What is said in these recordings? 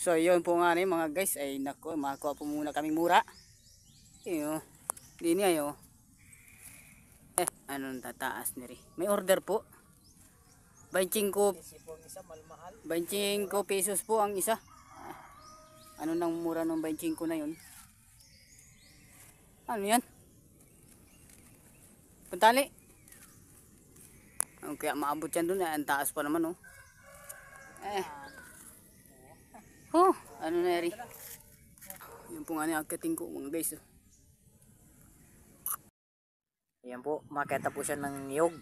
So yun po nga ni mga guys, ay nako, makakuha po muna kaming mura. Iyo, di niya yo. Anong tataas niri? May order po. 25 pesos po ang isa. Ano nang mura ng 25 na yun? Ano yan? Pantali. Kaya maabot yan dun. Ang taas pa naman oh. Ano na yari? Yan po nga ni akiting ko mga guys oh. Ayan po, makita po siya ng niyog.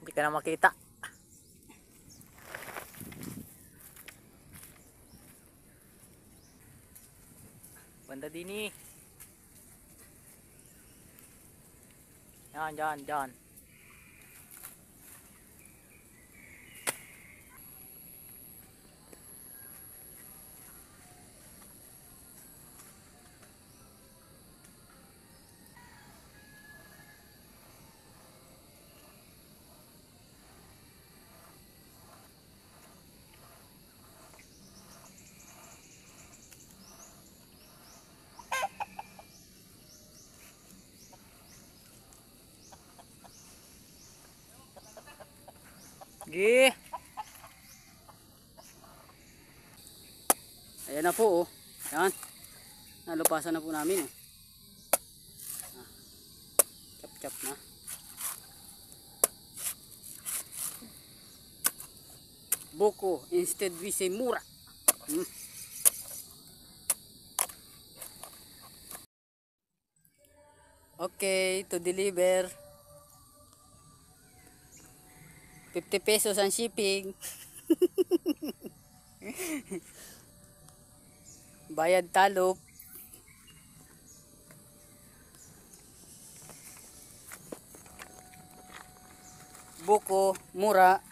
Hindi ka na makita. Banda din eh. Yan. Gi. Ayan na po oh. Yan. Nalupasan na po namin oh. Chop na. Buko instead we say mura. Okay, to deliver. 50 pesos ang shipping. Bayad talop. Buko, mura.